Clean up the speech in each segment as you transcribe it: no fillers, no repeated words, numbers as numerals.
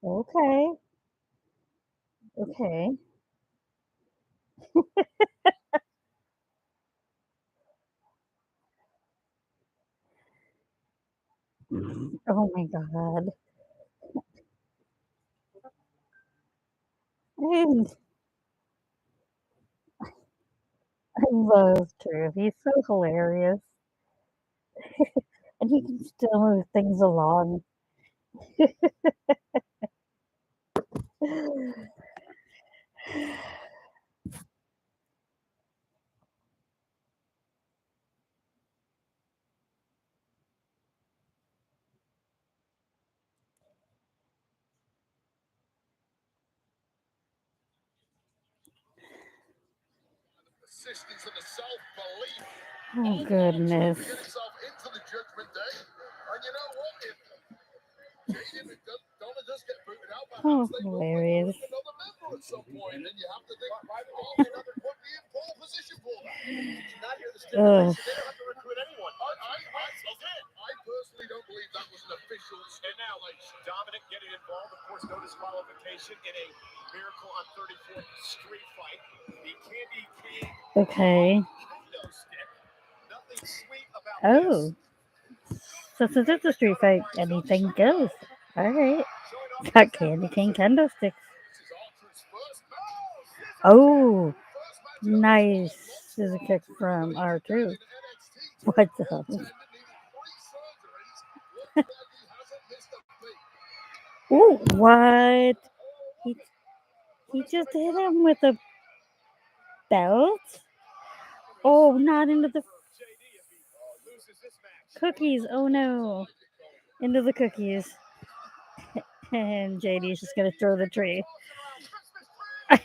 Okay. Okay. Oh my god. And I love Truth. He's so hilarious, and he can still move things along. Oh goodness. Oh, hilarious. Ugh. Okay. Oh, so since it's a street fight, anything goes. All right. Got candy cane kendo sticks. Oh, nice. This is a kick from R2. What the? Ooh, what? He, he just hit him with a belt? Oh, not into the cookies. Oh no. Into the cookies. And JD's just going to throw the tree.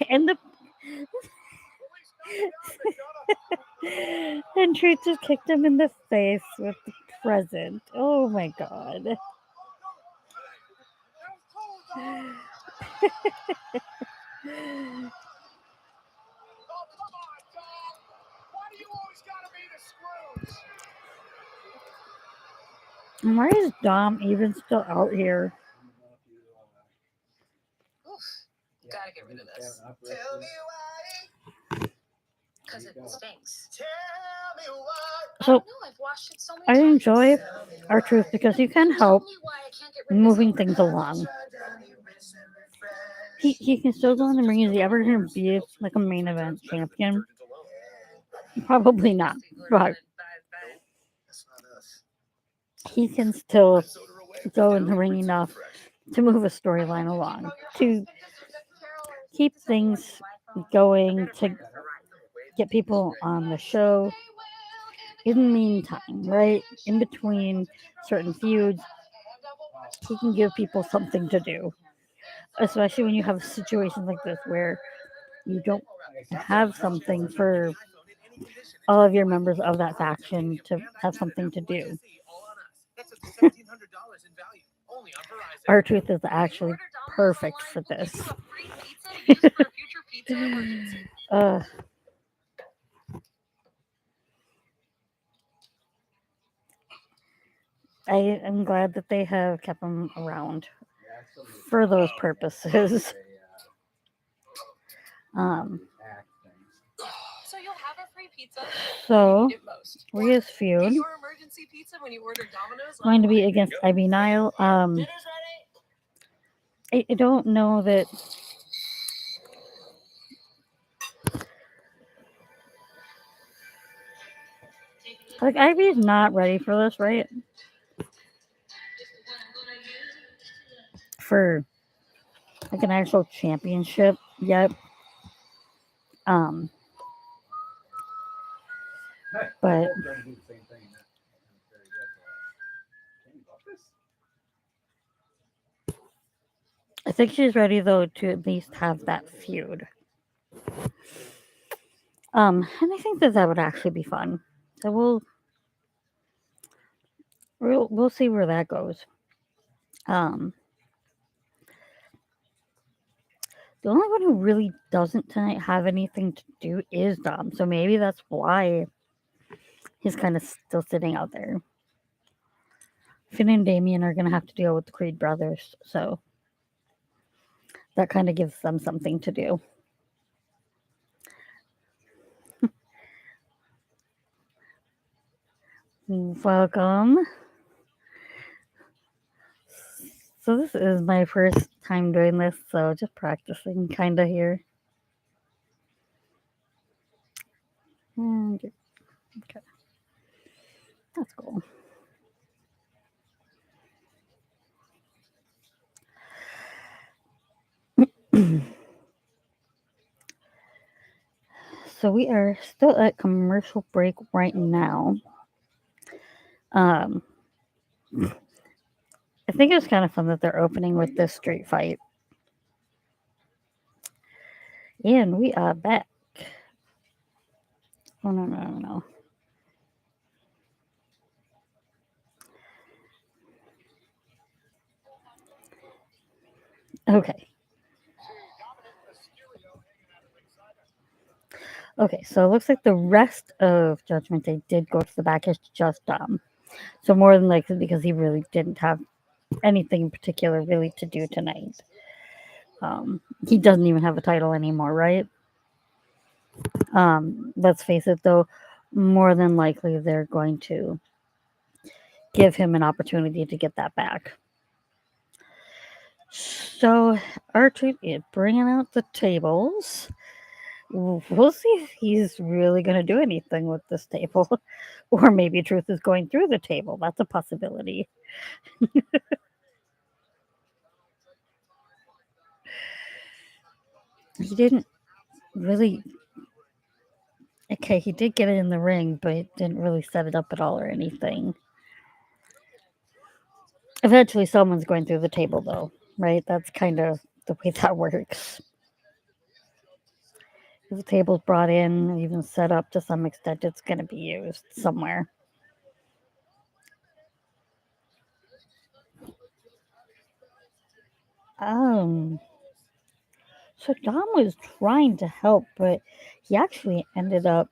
And the and Treat just kicked him in the face with the present. Oh my god. And why is Dom even still out here? So I enjoy our truth because he can help moving things along. He can still go in the ring. Is he ever going to be like a main event champion? Probably not. But he can still go in the ring enough to move a storyline along, to keep things going, to get people on the show. In the meantime, right, in between certain feuds, he can give people something to do, especially when you have situations like this where you don't have something for all of your members of that faction to have something to do. Our truth is actually perfect for this. uh, I am glad that they have kept him around for those purposes. Um, so, Rhea's feud going to be against Ivy Nile. I don't know that. Like, Ivy's not ready for this, right? For like an actual championship yet. Um, but I think she's ready though to at least have that feud. And I think that that would actually be fun. So we'll see where that goes. Um, the only one who really doesn't tonight have anything to do is Dom. So maybe that's why he's kind of still sitting out there. Finn and Damien are gonna have to deal with the Creed brothers. So that kind of gives them something to do. Welcome. So this is my first time doing this, so just practicing kind of here. Okay, that's cool. So we are still at commercial break right now. Um, I think it's kind of fun that they're opening with this street fight. And we are back. Oh, no, no, no, no. Okay. Okay, so it looks like the rest of Judgment Day did go to the back. It's just so more than likely because he really didn't have anything in particular really to do tonight. He doesn't even have a title anymore, right? Let's face it, though, more than likely they're going to give him an opportunity to get that back. So R-Truth is bringing out the tables. We'll see if he's really going to do anything with this table. Or maybe Truth is going through the table. That's a possibility. He didn't really. Okay, he did get it in the ring, but didn't really set it up at all or anything. Eventually, someone's going through the table, though, right? That's kind of the way that works. If the table's brought in, even set up to some extent, it's going to be used somewhere. Um, so Dom was trying to help, but he actually ended up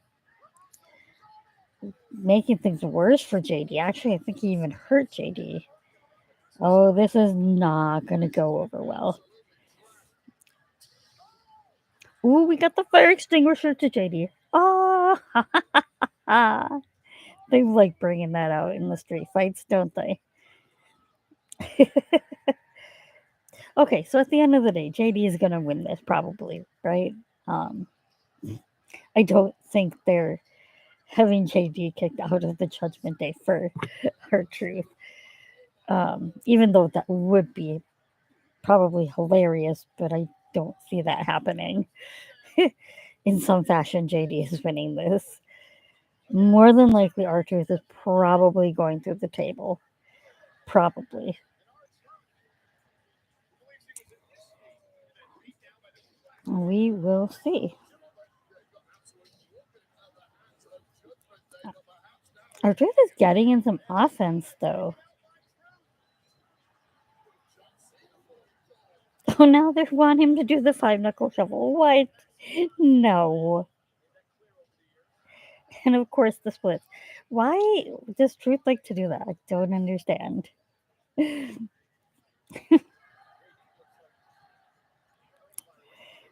making things worse for JD. Actually, I think he even hurt JD. Oh, this is not going to go over well. Ooh, we got the fire extinguisher to JD. Oh, they like bringing that out in the street fights, don't they? Okay, so at the end of the day, JD is going to win this probably, right? Um, I don't think they're having JD kicked out of the Judgment Day for her truth. Even though that would be probably hilarious, but I don't see that happening. In some fashion, JD is winning this. More than likely, R-Truth is probably going through the table. Probably. We will see. R-Truth is getting in some offense, though. Oh, now they want him to do the five knuckle shuffle. What? No. And of course, the splits. Why does Truth like to do that? I don't understand.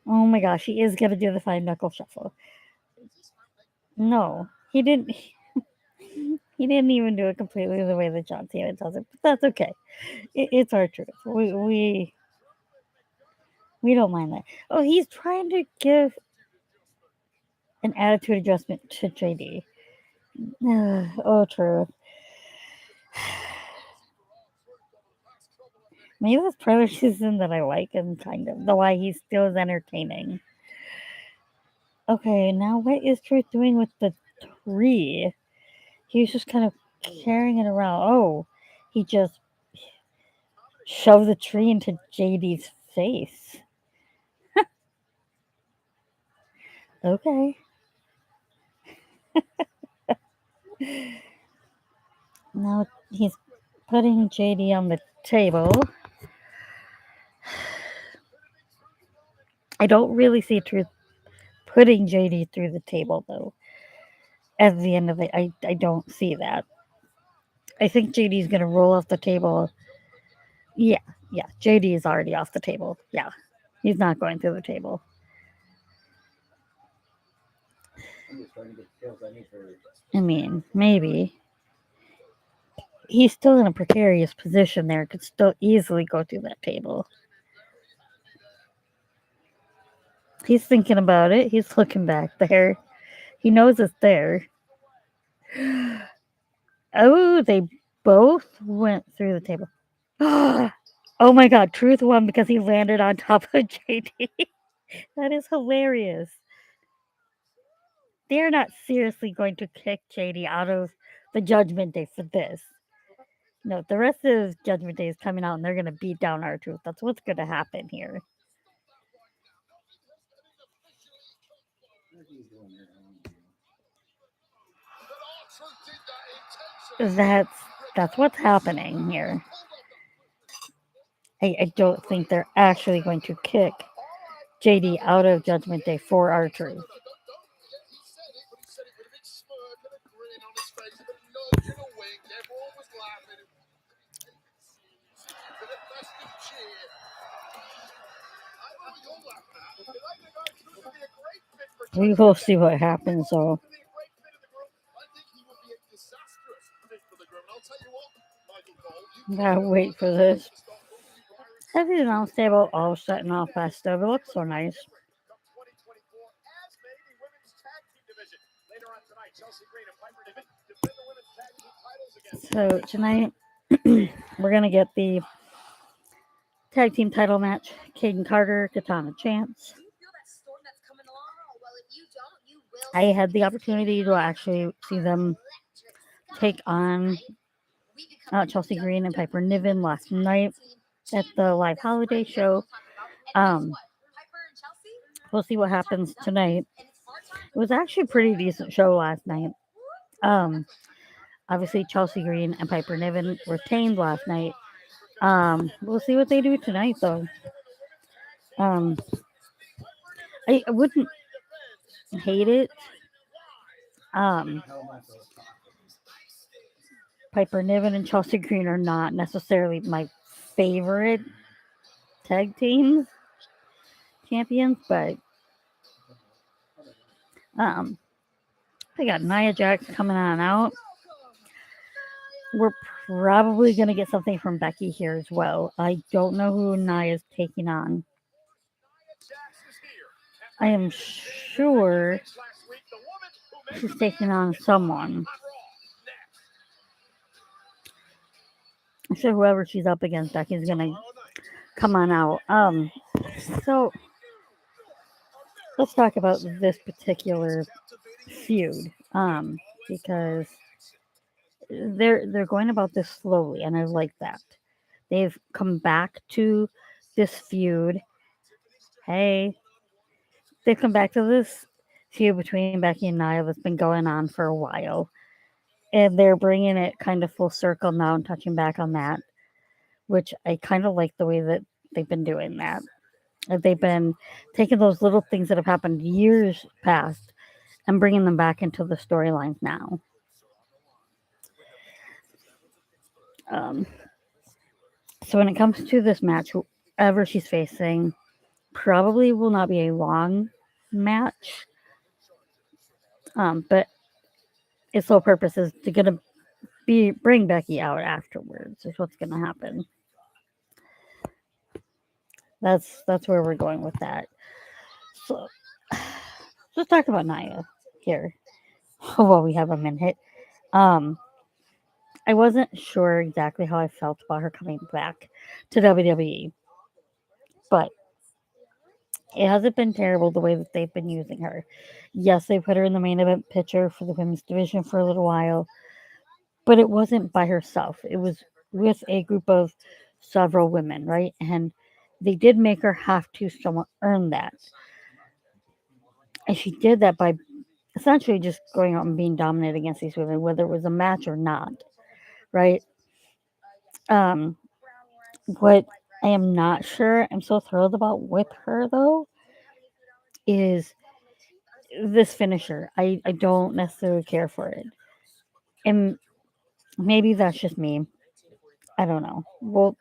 Oh my gosh, he is gonna do the five knuckle shuffle. No, he didn't. He didn't even do it completely the way that John Cena does it, but that's okay. It's R-Truth. We don't mind that. Oh, he's trying to give an attitude adjustment to JD. Oh, Truth. Maybe that's part of the reason that I like him, kind of. The why he still is entertaining. Okay, now what is Truth doing with the tree? He was just kind of carrying it around. Oh, he just shoved the tree into JD's face. Okay. Now he's putting JD on the table. I don't really see Truth putting JD through the table, though. At the end of it, I don't see that. I think JD's going to roll off the table. Yeah, JD is already off the table. Yeah. He's not going through the table. I mean, maybe. He's still in a precarious position there, could still easily go through that table. He's thinking about it. He's looking back there. He knows it's there. Oh, they both went through the table. Oh my god, Truth won because he landed on top of JD. That is hilarious. They're not seriously going to kick JD out of the Judgment Day for this. No, the rest of Judgment Day is coming out and they're going to beat down R-Truth. That's what's going to happen here. That's what's happening here. I don't think they're actually going to kick JD out of Judgment Day for R-Truth. We will see what happens, though. Gotta wait for this. Heavy announce table all setting off festive. It looks so nice. So tonight we're gonna get the tag team title match: Caden Carter, Katana Chance. I had the opportunity to actually see them take on Chelsea Green and Piper Niven last night at the live holiday show. We'll see what happens tonight. It was actually a pretty decent show last night. Obviously, Chelsea Green and Piper Niven retained last night. We'll see what they do tonight, though. I wouldn't hate it. Piper Niven and Chelsea Green are not necessarily my favorite tag team champions, but they got Nia Jax coming on out. We're probably going to get something from Becky here as well. I don't know who Nia's taking on. I am sure she's taking on someone. I'm sure whoever she's up against, Becky's going to come on out. So let's talk about this particular feud, because they're going about this slowly, and I like that. They've come back to this feud. Hey, they've come back to this feud between Becky and Nia that's been going on for a while, and they're bringing it kind of full circle now and touching back on that, which I kind of like the way that they've been doing that. They've been taking those little things that have happened years past and bringing them back into the storylines now. So when it comes to this match, whoever she's facing probably will not be a long match, but its sole purpose is to bring Becky out afterwards. Is what's gonna happen. That's where we're going with that. So let's talk about Nia here. While we have a minute. I wasn't sure exactly how I felt about her coming back to WWE, but it hasn't been terrible the way that they've been using her. Yes, they put her in the main event picture for the women's division for a little while, but it wasn't by herself. It was with a group of several women, right? And they did make her have to somewhat earn that. And she did that by essentially just going out and being dominant against these women, whether it was a match or not, right? What I am not sure I'm so thrilled about with her, though, is this finisher. I don't necessarily care for it. And maybe that's just me. I don't know. Well,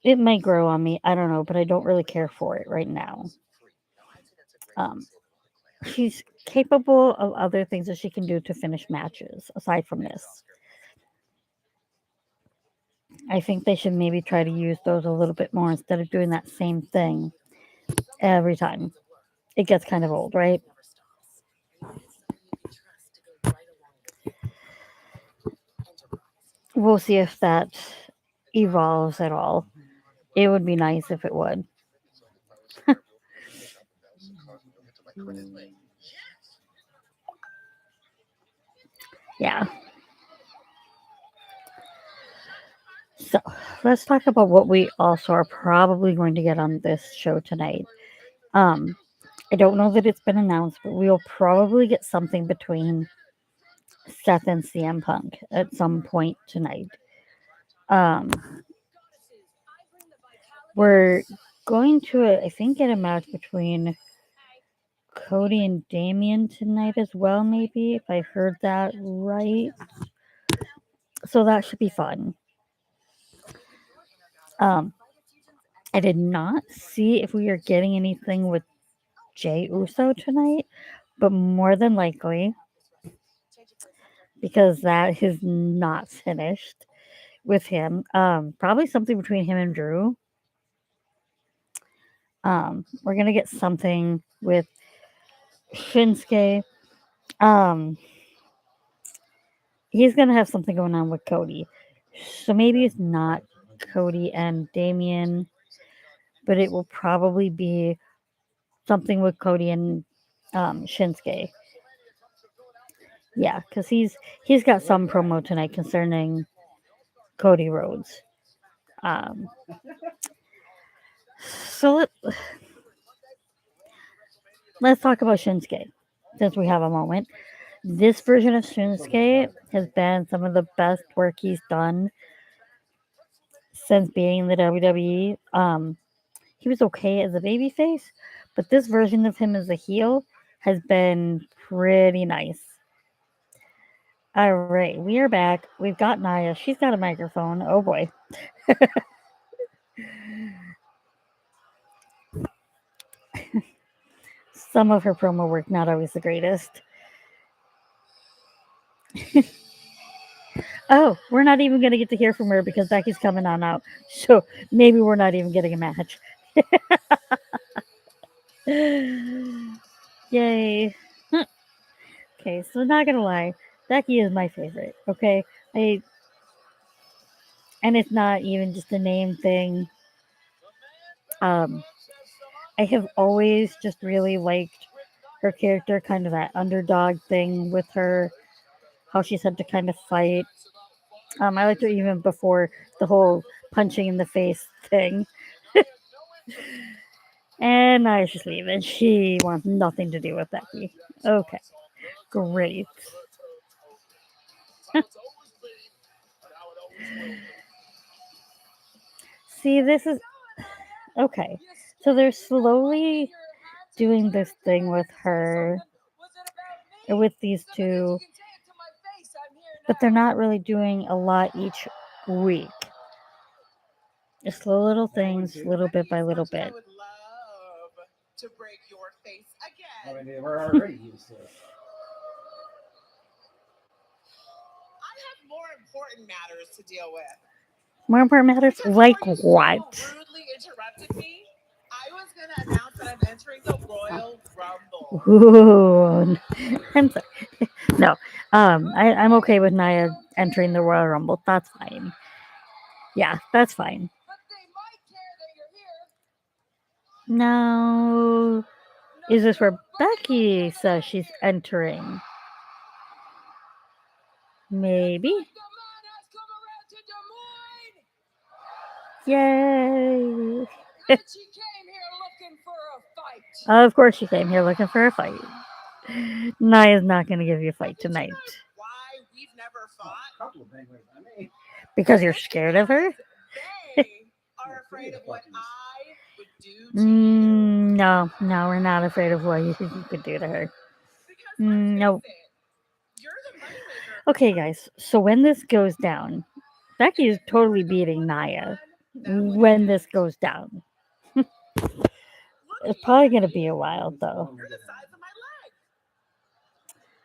It may grow on me. I don't know, but I don't really care for it right now. Um, she's capable of other things that she can do to finish matches aside from this. I think they should maybe try to use those a little bit more instead of doing that same thing every time. It gets kind of old, right? We'll see if that evolves at all. It would be nice if it would. Yeah. So let's talk about what we also are probably going to get on this show tonight. Um, I don't know that it's been announced, but we'll probably get something between Seth and CM Punk at some point tonight. Um, we're going to, I think, get a match between Cody and Damien tonight as well, maybe, if I heard that right. So that should be fun. Um, I did not see if we are getting anything with Jay Uso tonight, but more than likely, because that is not finished with him. Probably something between him and Drew. We're gonna get something with Shinsuke. Um, he's gonna have something going on with Cody, so maybe it's not Cody and Damien, but it will probably be something with Cody and Shinsuke. Yeah, because he's got some promo tonight concerning Cody Rhodes. Um, so let's talk about Shinsuke since we have a moment. This version of Shinsuke has been some of the best work he's done since being in the WWE. He was okay as a babyface, but this version of him as a heel has been pretty nice. All right, we are back. We've got Naya. She's got a microphone. Oh boy. Some of her promo work not always the greatest. Oh, we're not even going to get to hear from her because Becky's coming on out. So maybe we're not even getting a match. Yay. Okay, so not gonna lie, Becky is my favorite. Okay, and it's not even just a name thing. Um, I have always just really liked her character, kind of that underdog thing with her, how she's had to kind of fight. I liked her even before the whole punching in the face thing. And now she's leaving. She wants nothing to do with Becky. Okay, great. See, this is okay. So they're slowly doing this thing with her, or with these two, but they're not really doing a lot each week. Just little things, little bit by little bit. I mean, we're already used to it. I have more important matters to deal with. More important matters? Like what? So rudely interrupted me. I was going to announce that I'm entering the Royal Rumble. Ooh, I'm sorry. No, I'm okay with Nia entering the Royal Rumble. That's fine. Yeah, that's fine. But they might care that you're here. Now, is this where Becky says she's entering? Maybe. Yay! She came here looking for a fight. Of course, she came here looking for a fight. Nia's not going to give you a fight tonight. Why we've never fought? Because you're scared of her? They are afraid of what I would do to you. No, we're not afraid of what you could do to her. Nope. You're the moneymaker. Okay, guys. So when this goes down, Becky is totally beating Nia. when this goes down. It's probably going to be a while, though. You're the size of my leg.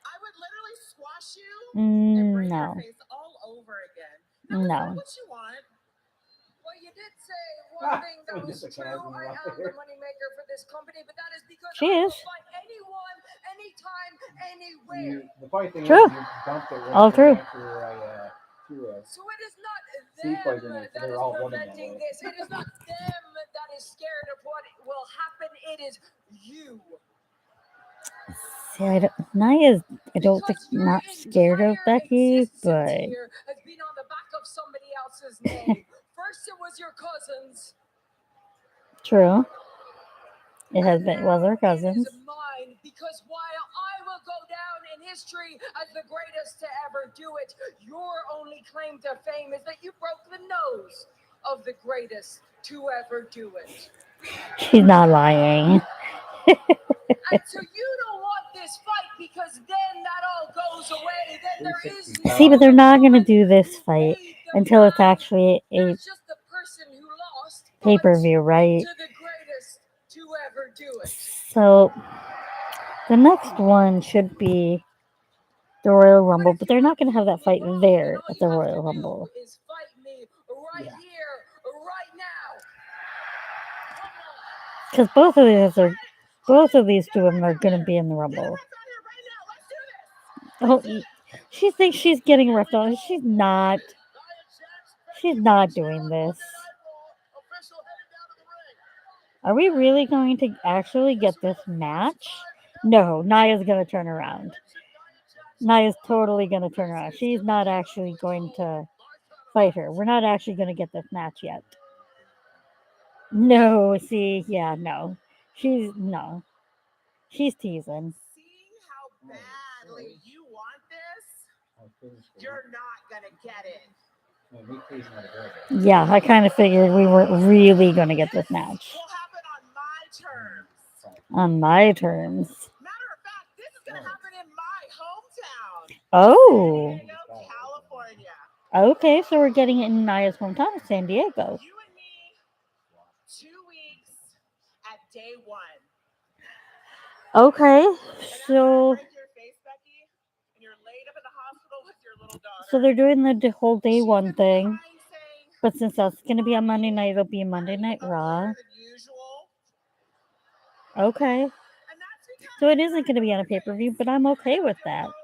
I would literally squash you and bring No, your face all over again. Now, is that no. what you want? Well, you did say one thing that was true. I am the moneymaker for this company, but that is because She I is. will fight anyone, anytime, anywhere. The funny thing True. is, you dumped it All right true. after So it is not Sea them fighter units, that they're is all running that preventing way. this. It is not them that is scared of what will happen. It is you. See, Naya's, I don't think, Because your not scared of entire Becky, existence but here has been on the back of somebody else's name. First it was your cousins. true. It has been, was her It cousins. is mine, because while I will go down in history as the greatest to ever do it, your only claim to fame is that you broke the nose of the greatest to ever do it. She's not lying. And so you don't want this fight because then that all goes away. Then there is no See, but they're not going to do this who fight made the until it's man. actually a There's just the person who lost pay but per view, right? to the greatest to ever do it. So the next one should be the Royal Rumble, but they're not going to have that fight there at the Royal Rumble. Is fight me right here, right now. Because both of these two of them are going to be in the Rumble. Oh, she thinks she's getting ripped on. She's not. She's not doing this. Are we really going to actually get this match? No, Naya's going to turn around. Naya's totally going to turn around. She's not actually going to fight her. We're not actually going to get this match yet. No, see, yeah, no. She's teasing. Seeing how badly you want this, you're not going to get it. Yeah, I kind of figured we weren't really going to get this match. Will happen on my terms. On my terms. Matter of fact, this is going to happen in my hometown. Oh. San Diego, California. Okay, so we're getting it in Naya's hometown of San Diego. You and me, 2 weeks at day 1. Okay, And so after I break your face, Becky, and you're laid up in the hospital with your little daughter. so they're doing the whole day she's one gonna be thing, crying, saying, but since that's going to be on Monday night, it'll be Monday Night "I'm Raw. later than usual." Okay, And that's because so it isn't going to be on a pay per view, but I'm okay with that. over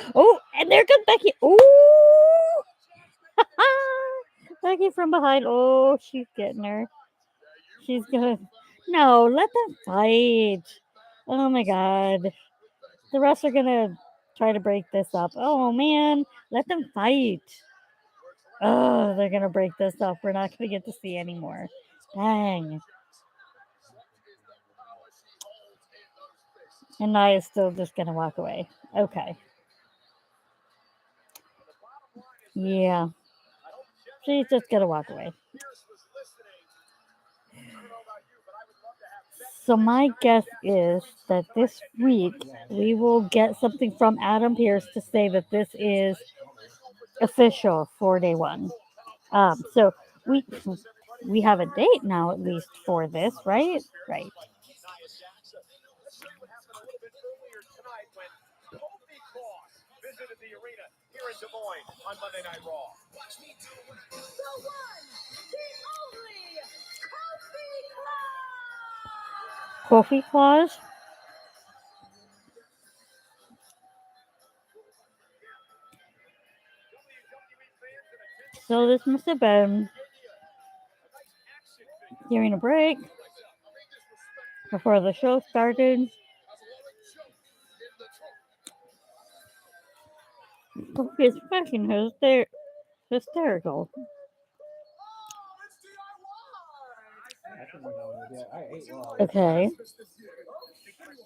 and over. Oh, and there comes Becky. Ooh, Becky from behind. Oh, she's getting her. She's gonna. No, let them fight. Oh my God, the refs are gonna try to break this up. Oh man, let them fight. Oh, they're gonna break this up. We're not gonna get to see anymore. Dang. And Naya's still just gonna walk away. Okay. Yeah. She's just gonna walk away. So my guess is that this week we will get something from Adam Pearce to say that this is official for day 1. So we have a date now at least for this, right? Right. Visited the arena here in Des Moines on Monday Night Raw. The one, the only, Kofi Claus! Kofi Claus. So this must have been during a break before the show started. Kofi's fucking hysterical. Okay.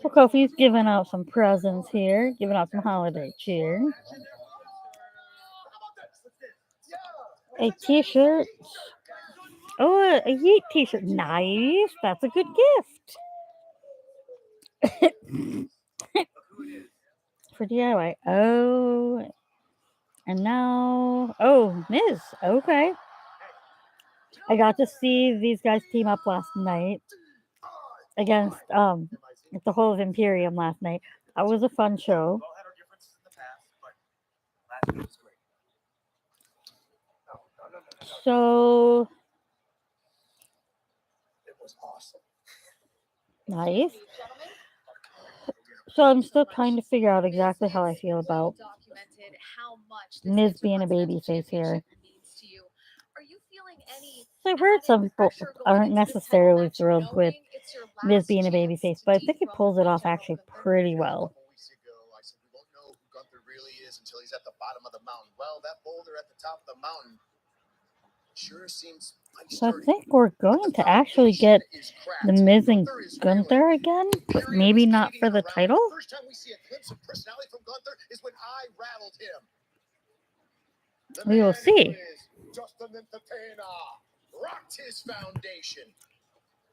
So Kofi's giving out some presents here, giving out some holiday cheer. A t-shirt. Oh, a Yeet t-shirt. Nice. That's a good gift. For DIY. Oh. And now, oh, Miz. Okay. I got to see these guys team up last night against the whole of Imperium last night. That was a fun show. We've all had our differences in the past, but last week was great. No. So It was awesome. nice. So I'm still trying to figure out exactly how I feel about Miz being a babyface here. So I've heard some people aren't necessarily thrilled with Miz being a babyface, but I think he pulls it off actually pretty well. Weeks ago, I said we won't know who Gunther really is until he's at the bottom of the mountain. Well, that boulder at the top of the mountain sure seems So I think we're going to actually get the Miz and Gunther again, but maybe not for the title. The first time we see a glimpse of personality from Gunther is when I rattled him. The We will man see. who is Justin Entertainer rocked his foundation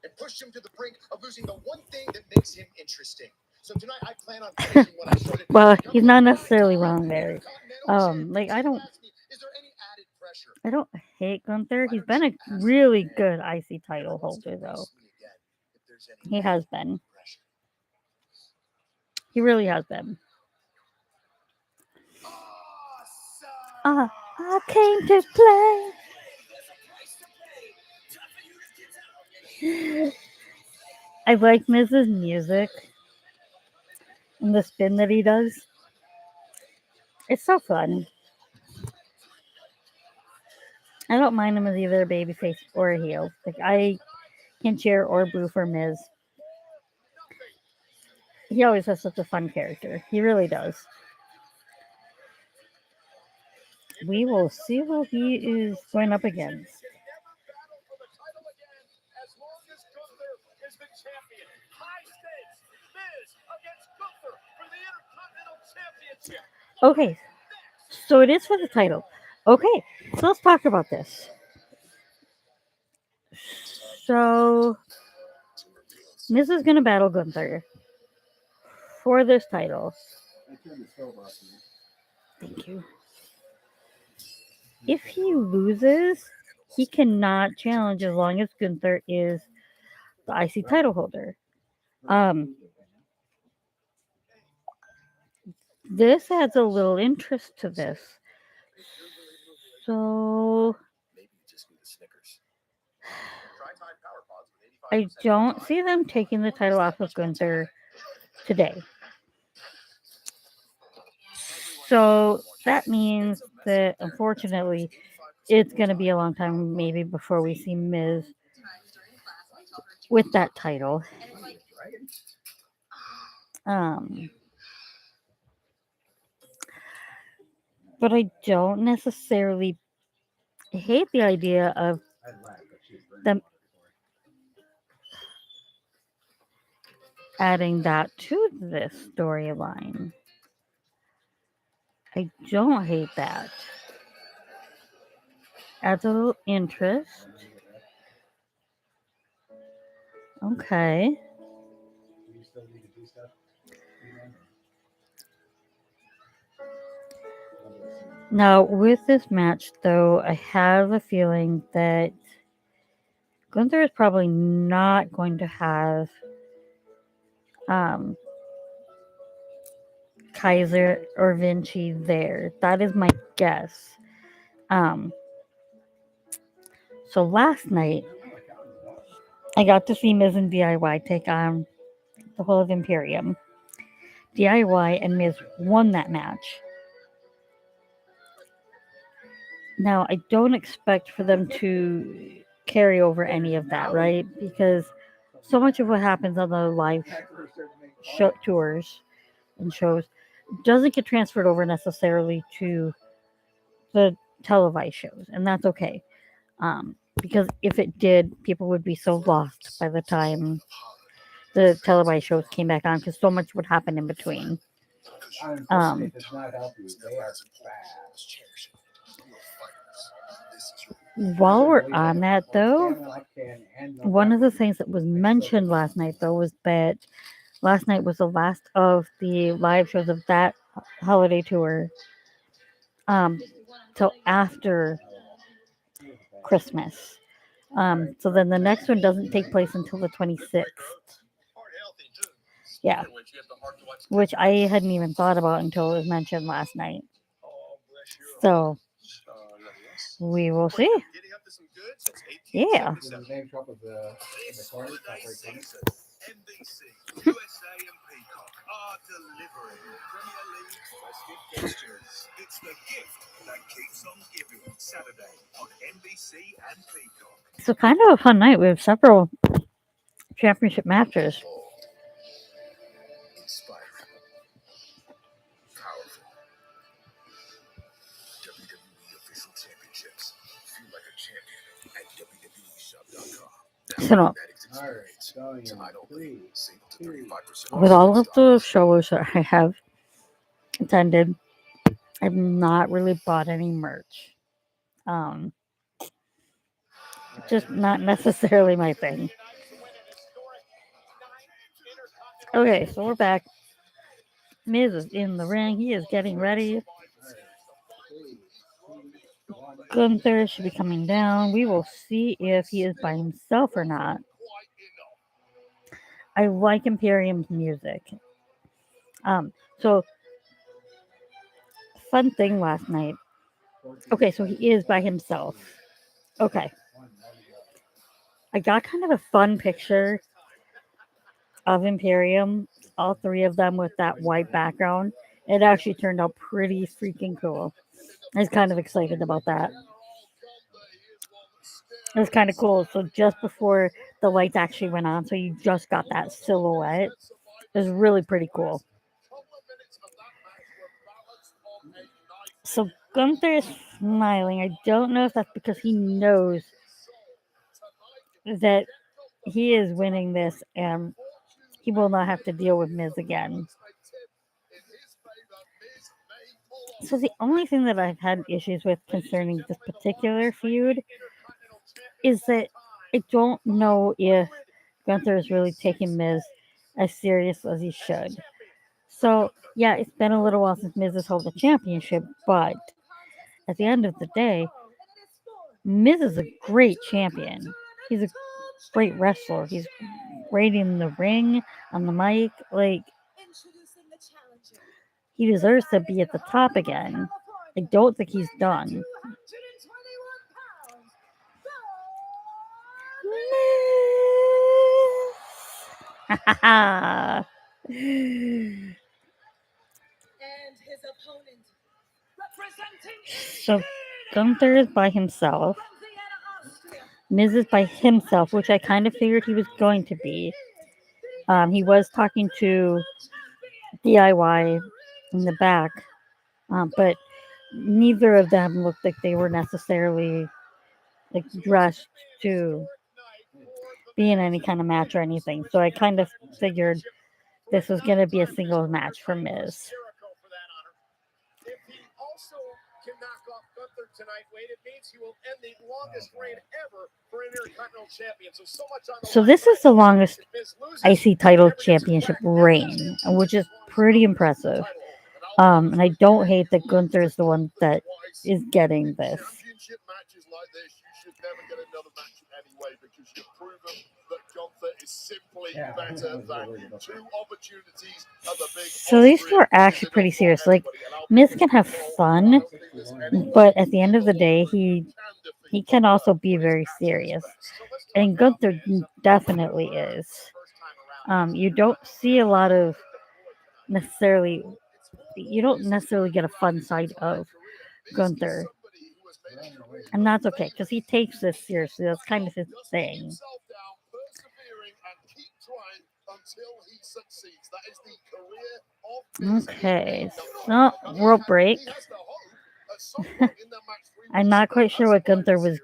and pushed him to the brink of losing the one thing that makes him interesting. So tonight I plan on finishing what I started. Well, he's not necessarily wrong there. Like I don't Is there any added pressure? I don't hate Gunther. He's been a really good IC title holder though. He has been. He really has been. I came to play. I like Miz's music and the spin that he does. It's so fun. I don't mind him as either a babyface or a heel. Like I can cheer or boo for Miz. He always has such a fun character. He really does. We will see what he is going up against. As long as Gunther is the champion. High stakes. Miz against Gunther for the Intercontinental Championship. Okay, so it is for the title. Okay, so let's talk about this. So, Miz is going to battle Gunther for this title. Thank you. If he loses, he cannot challenge as long as Gunther is the IC title holder. This adds a little interest to this. So I don't see them taking the title off of Gunther today. So that means that unfortunately it's going to be a long time maybe before we see Miz with that title. But I don't necessarily hate the idea of them adding that to this storyline. I don't hate that. Adds a little interest. Okay. Now, with this match, though, I have a feeling that Gunther is probably not going to have Kaiser or Vinci there. That is my guess. So last night, I got to see Miz and DIY take on the whole of Imperium. DIY and Miz won that match. Now, I don't expect for them to carry over any of that, right? Because so much of what happens on the live show tours and shows doesn't get transferred over necessarily to the televised shows, and that's okay. Because if it did, people would be so lost by the time the televised shows came back on, because so much would happen in between. While we're on that, though, one of the things that was mentioned last night, though, was that last night was the last of the live shows of that holiday tour till after Christmas. So then the next one doesn't take place until the 26th. Yeah, which I hadn't even thought about until it was mentioned last night. So we will see. Yeah. Does his name show up in the corner? Top right corner? NBC, USA and Peacock are delivering Premier League festive gestures. It's the gift that keeps on giving. Saturday on NBC and Peacock. So kind of a fun night. We have several championship matches. Inspiring. Powerful. WWE official championships. Feel like a champion at WWEshop.com. So no, All right, going in 3, 2. with all of the shows that I have attended, I've not really bought any merch. Just not necessarily my thing. Okay, so we're back. Miz is in the ring. He is getting ready. Gunther should be coming down. We will see if he is by himself or not. I like Imperium's music. So fun thing last night. Okay, so he is by himself. Okay. I got kind of a fun picture of Imperium, all three of them with that white background. It actually turned out pretty freaking cool. I was kind of excited about that. It was kind of cool. So just before the lights actually went on, so you just got that silhouette. It was really pretty cool. So Gunther is smiling. I don't know if that's because he knows that he is winning this and he will not have to deal with Miz again. So the only thing that I've had issues with concerning this particular feud is that I don't know if Gunther is really taking Miz as serious as he should. So yeah, it's been a little while since Miz has held the championship, but at the end of the day, Miz is a great champion. He's a great wrestler. He's great in the ring, on the mic. Like, he deserves to be at the top again. I don't think he's done. And his opponent, representing So Gunther is by himself. Miz is by himself, which I kind of figured he was going to be. He was talking to DIY in the back, but neither of them looked like they were necessarily like dressed to be in any kind of match or anything. So I kind of figured this was going to be a singles match for Miz. If he also can knock off Gunther tonight, Wade, it means he will end the longest reign ever for an Intercontinental Champion. So much on the So line this is the tonight. longest If Miz loses, IC title championship reign, which is pretty impressive. And I don't hate that Gunther is the one that is getting this. Championship matches like this, you should never get another match anyway because you've proven that Gunther is simply better than you. 2 opportunities at the big So these two are actually pretty serious. Like, Miz can have fun, but at the end of the day, he can also be very serious. And Gunther definitely is. You don't see a lot of necessarily. You don't necessarily get a fun side of Gunther, and that's okay because he takes this seriously. That's kind of his thing. Okay, so rope break. I'm not quite sure what Gunther was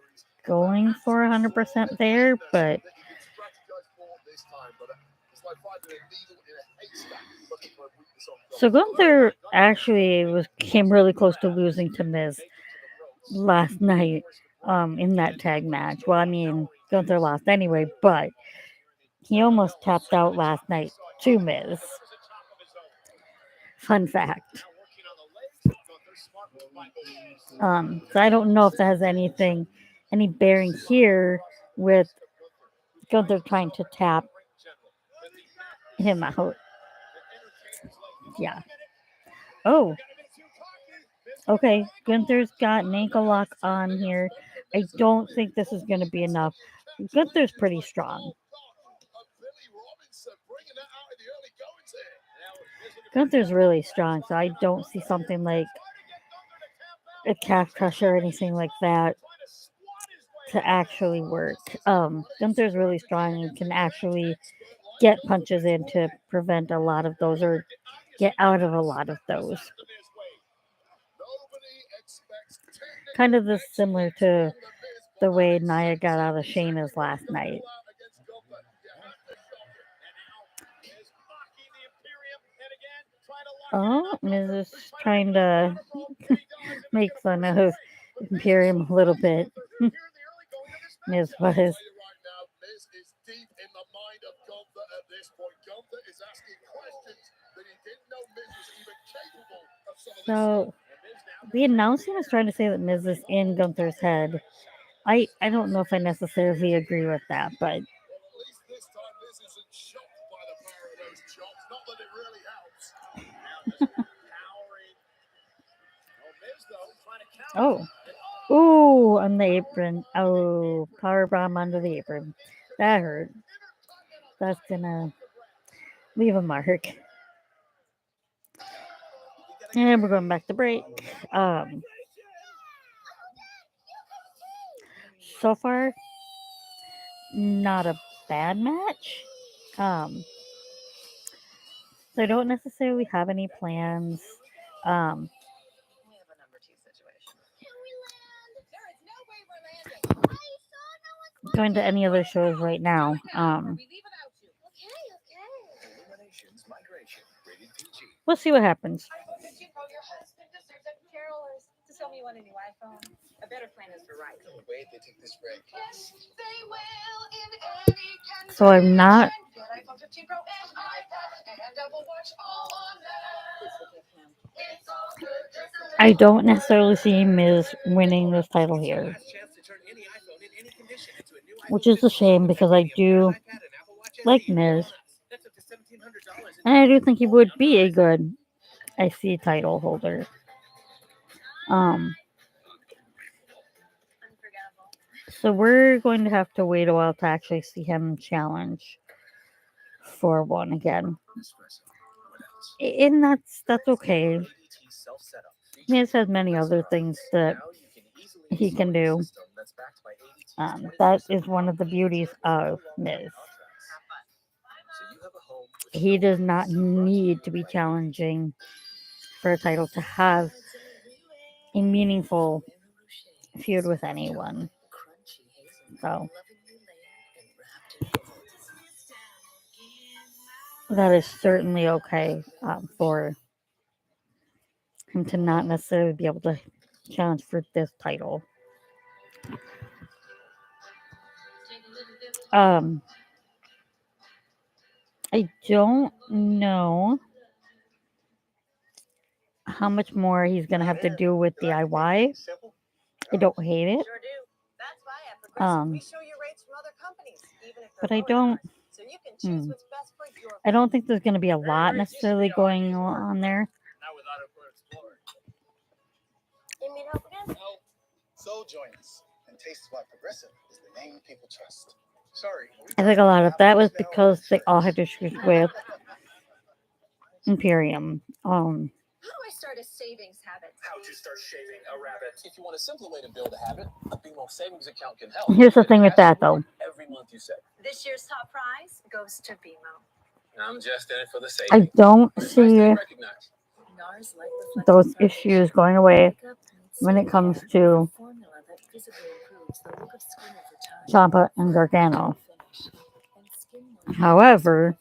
going for 100% there, but so Gunther actually came really close to losing to Miz last night in that tag match. Well, I mean, Gunther lost anyway, but he almost tapped out last night to Miz. Fun fact. So I don't know if that has any bearing here with Gunther trying to tap him out. Yeah. Oh, okay. Gunther's got an ankle lock on here. I don't think this is going to be enough. Gunther's pretty strong. Gunther's really strong, so I don't see something like a calf crusher or anything like that to actually work. Gunther's really strong and can actually get punches in to prevent a lot of those or get out of a lot of those. Kind of this similar to the way Nia got out of Shayna's last night. Oh, Miz is trying to make fun of Imperium a little bit. Miz was. Miz is deep in the mind of Gunther at this point. Gunther is asking questions that he didn't know Miz was even capable of some of this. So the announcing is trying to say that Miz is in Gunther's head. I don't know if I necessarily agree with that, but Well, at least this time Miz isn't shocked by the power of those chops. Not that it really helps. Now just powering. Oh, Miz though trying to counter. oh. Ooh, on the apron. Oh, power bomb under the apron. That hurt. That's gonna leave a mark. And we're going back to break. So far, not a bad match. So I don't necessarily have any plans. We have a number two situation. Going to any other shows right now. We leave without you. Illuminations Migration, rated PG. We'll see what happens. I hope that you know your husband deserves it. Carol is to sell me one a new iPhone. A better plan is Verizon. Wait, they take this break. So I'm not. Get iPhone 15 Pro and iPad and Apple Watch all on that. I don't necessarily see Miz winning this title here, Last chance to turn any iPhone in any condition into a new which is a shame because I do iPad and Apple Watch like SE. Miz, That's up to $1,700 in and I do think he would be a good IC title holder. Unforgettable. So we're going to have to wait a while to actually see him challenge for one again, and that's okay. ADT self-setup feature. Miz has many other things that Now you can easily he can do. system that's backed by ADT's That is one of the beauties of Miz. So you have a home with He does not need to be challenging for a title to have a meaningful feud with anyone. So that is certainly okay for him to not necessarily be able to challenge for this title. I don't know how much more he's gonna have to do with the IY. I don't hate it, Sure do. That's why at Progressive Um, we show you rates from other companies, even if but they're I lower don't. than ours, so you can choose Hmm. what's best for your I don't think there's gonna be a lot necessarily going on there. Not without a Pro Explorer. You mean help again? No. So join us and taste why Progressive is the name people trust. Sorry. I think a lot of that was because they all had issues with Imperium. How do I start a savings habit? How to start shaving a rabbit. If you want a simple way to build a habit, a BMO savings account can help. Here's the thing with that, though. Every month you save. This year's top prize goes to BMO. I'm just in it for the savings. I don't It's nice to be see recognized. NARS Light Reflective those Foundation. issues going away Makeup meets when it comes skincare. to Formula that visibly improves the look of skin over time. Ciampa and Gargano. Finish. And skin moisture However, everywhere.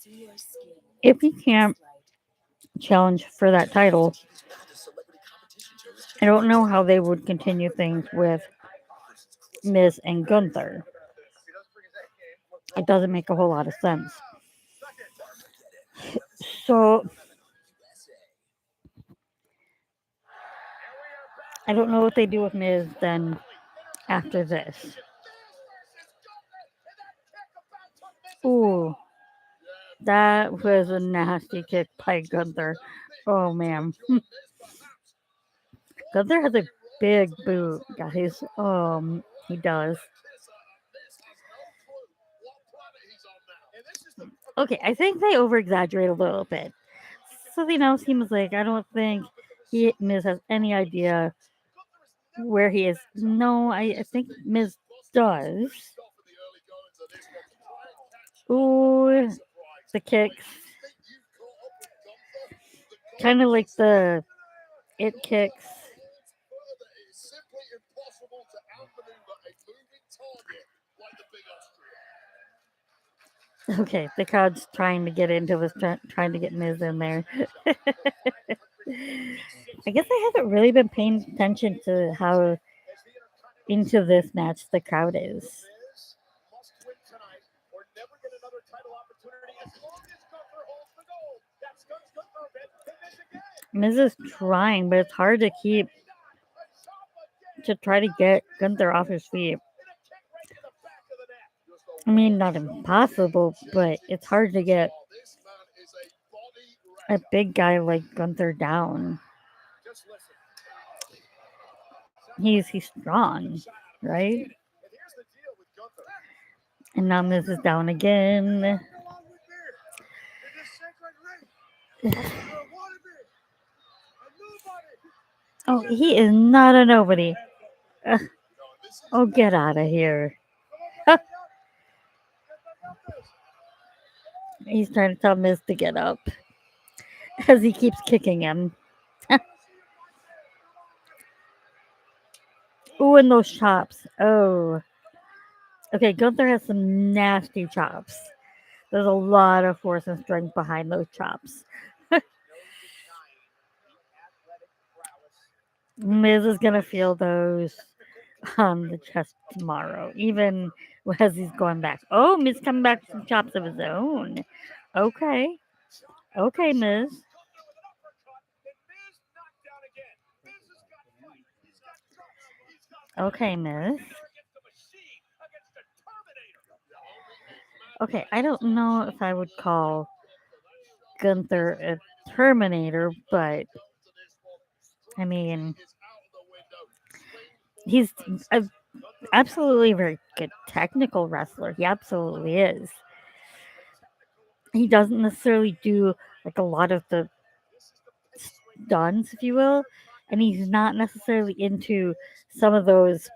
See your skin if he in its can't light. challenge for that title, I don't know how they would continue things with Miz and Gunther. It doesn't make a whole lot of sense. So I don't know what they do with Miz then after this. Ooh, that was a nasty kick by Gunther. Oh man, Gunther has a big boot, guys. He does. Okay, I think they over exaggerate a little bit. So seems like I don't think Miz has any idea where he is. No, I think Miz does. Ooh, the kicks. Kind of like the it kicks. Okay, the crowd's trying to get into this, trying to get Miz in there. I guess I haven't really been paying attention to how into this match the crowd is. Miz is trying, but it's hard to try to get Gunther off his feet. I mean, not impossible, but it's hard to get a big guy like Gunther down. He's strong, right? And now Miz is down again. Oh, he is not a nobody. Oh, get out of here. He's trying to tell Miz to get up as he keeps kicking him. Ooh, and those chops. Oh. Okay, Gunther has some nasty chops. There's a lot of force and strength behind those chops. Miz is going to feel those on the chest tomorrow, even as he's going back. Oh, Miz coming back with some chops of his own. Okay. Okay, Miz. Okay, Miz. Okay, I don't know if I would call Gunther a Terminator, but I mean, he's absolutely a very good technical wrestler. He absolutely is. He doesn't necessarily do like a lot of the stunts, if you will, and he's not necessarily into some of those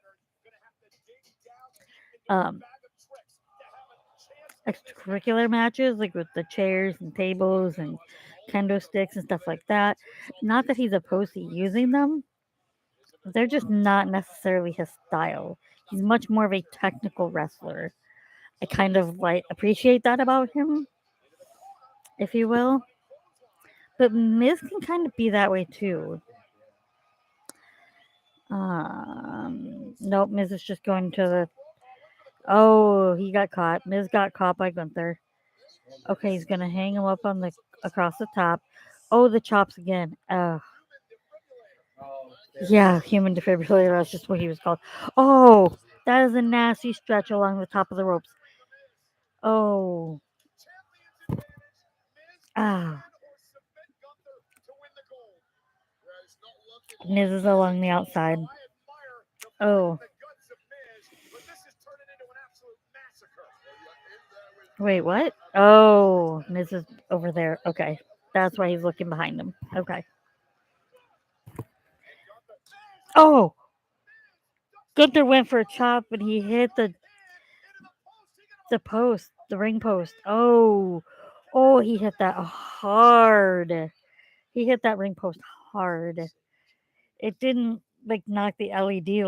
extracurricular matches, like with the chairs and tables and kendo sticks and stuff like that. Not that he's opposed to using them. They're just not necessarily his style. He's much more of a technical wrestler. I kind of appreciate that about him, if you will. But Miz can kind of be that way too. Nope, Miz is just going to the. Oh, he got caught. Miz got caught by Gunther. Okay, he's gonna hang him up on across the top. Oh, the chops again. Yeah, human defibrillator. That's just what he was called. Oh, that is a nasty stretch along the top of the ropes. Oh. Miz is along the outside. Oh. Wait, what? Oh, Miz is over there. Okay. That's why he's looking behind him. Okay. Oh! Gunther went for a chop, but he hit the post, the ring post. Oh, he hit that hard. He hit that ring post hard. It didn't knock the LED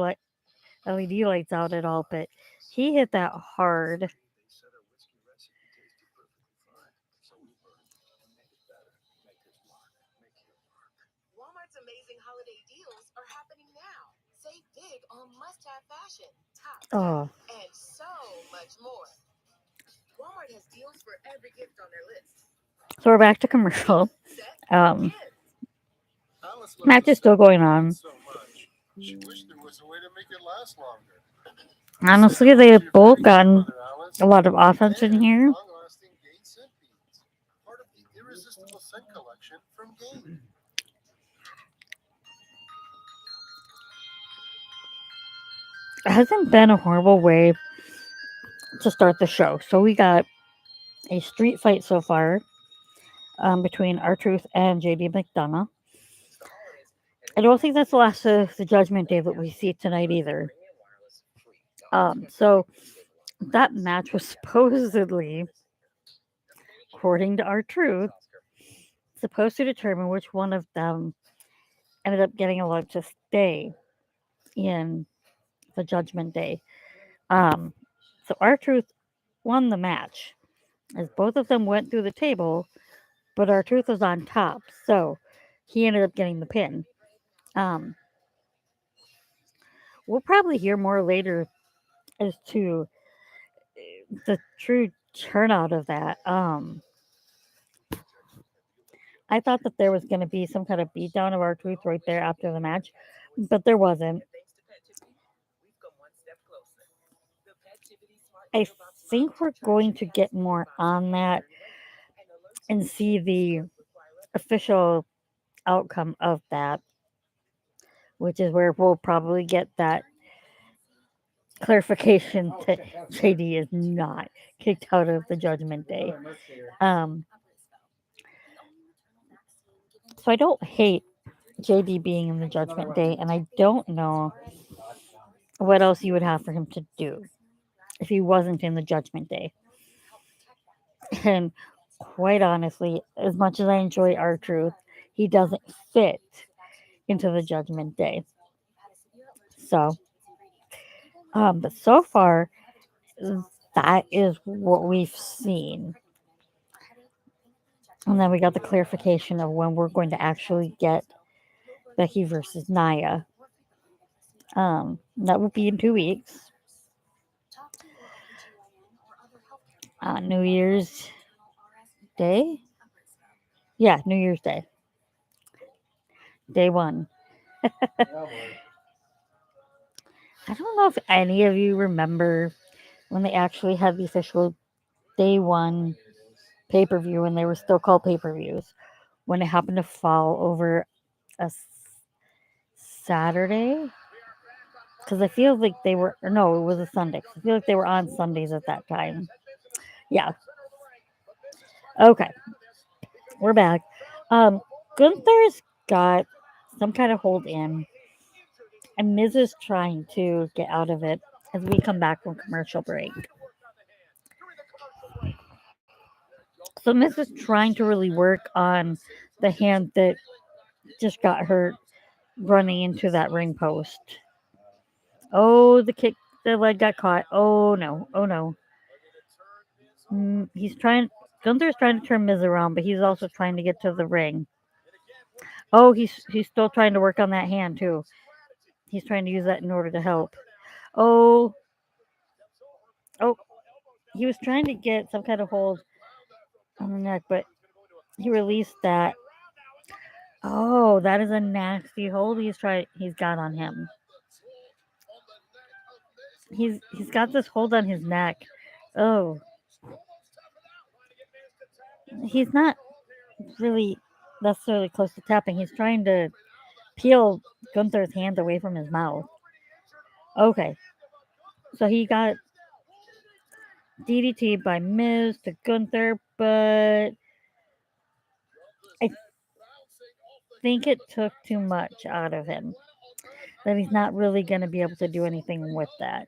lights out at all, but he hit that hard. Walmart's amazing holiday deals are happening now. Save big on must-have fashion, tops, and so much more. Walmart has deals for every gift on their list. So we're back to commercial. Match is still going on. Honestly, they have both gotten a lot of offense in here. hasn't been a horrible way to start the show. So we got a street fight so far between R-Truth and JD McDonough. I don't think that's the last of the Judgment Day that we see tonight either. So that match was supposedly, according to R-Truth, supposed to determine which one of them ended up getting allowed to stay in the Judgment Day. So R-Truth won the match as both of them went through the table, but R-Truth was on top, so he ended up getting the pin. We'll probably hear more later as to the true turnout of that. I thought that there was going to be some kind of beatdown of R-Truth right there after the match, but there wasn't. I think we're going to get more on that and see the official outcome of that, which is where we'll probably get that clarification that JD is not kicked out of the Judgment Day. So I don't hate JD being in the Judgment Day, and I don't know what else you would have for him to do if he wasn't in the Judgment Day. And quite honestly, as much as I enjoy R-Truth, he doesn't fit into the Judgment Day. So, but so far, that is what we've seen. And then we got the clarification of when we're going to actually get Becky versus Nia. That will be in 2 weeks. New Year's Day? Yeah, New Year's Day. Day 1. I don't know if any of you remember when they actually had the official Day 1 pay-per-view when they were still called pay-per-views, when it happened to fall over a Saturday. Because I feel like they were, or no, it was a Sunday. I feel like they were on Sundays at that time. Yeah. Okay. We're back. Gunther's got some kind of hold in, and Miz is trying to get out of it as we come back from commercial break. So Miz is trying to really work on the hand that just got hurt running into that ring post. Oh, the leg got caught. Oh no. Gunther's trying to turn Miz around, but he's also trying to get to the ring. Oh, he's still trying to work on that hand too. He's trying to use that in order to help. Oh, he was trying to get some kind of hold on the neck, but he released that. Oh, that is a nasty hold he's got on him. He's got this hold on his neck. Oh. He's not really necessarily close to tapping. He's trying to peel Gunther's hand away from his mouth. Okay. So he got DDT by Miz to Gunther, but I think it took too much out of him. That he's not really going to be able to do anything with that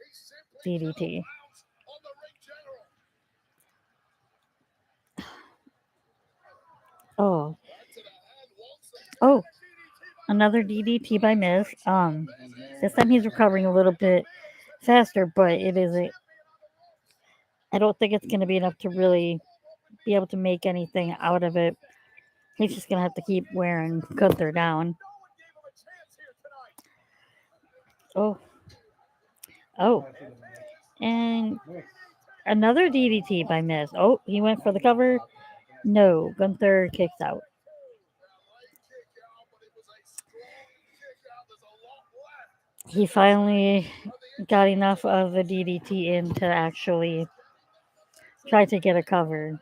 DDT. Oh, another DDT by Miz. This time he's recovering a little bit faster, but I don't think it's going to be enough to really be able to make anything out of it. He's just going to have to keep wearing Gunther down. Oh. And another DDT by Miz. Oh, he went for the cover. No, Gunther kicks out. He finally got enough of the DDT in to actually try to get a cover.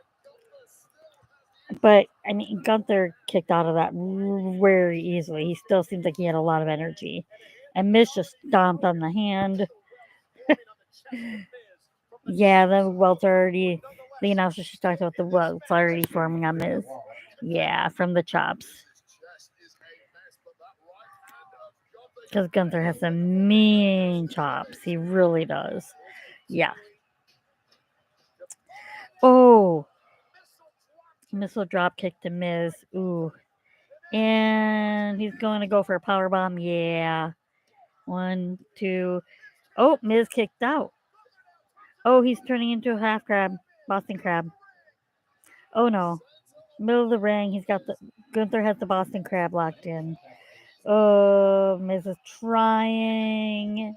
But, I mean, Gunther kicked out of that very easily. He still seems like he had a lot of energy. And Miz just stomped on the hand. Yeah, the welts are already. The announcer just talked about the welts already forming on Miz. Yeah, from the chops. Because Gunther has some mean chops. He really does. Yeah. Oh. Missile drop kick to Miz. Ooh. And he's going to go for a power bomb. Yeah. 1, 2. Oh, Miz kicked out. Oh, he's turning into a half crab. Boston crab. Oh no. Middle of the ring. He's got the. Gunther has the Boston crab locked in. Oh, Miz is trying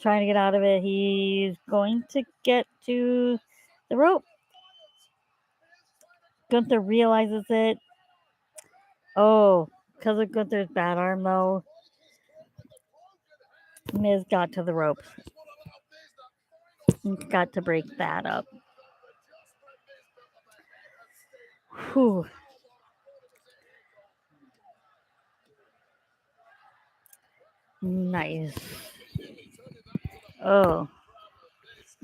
to get out of it. He's going to get to the rope. Gunther realizes it. Oh, because of Gunther's bad arm, though, Miz got to the rope. Got to break that up. Whew. Nice. Oh.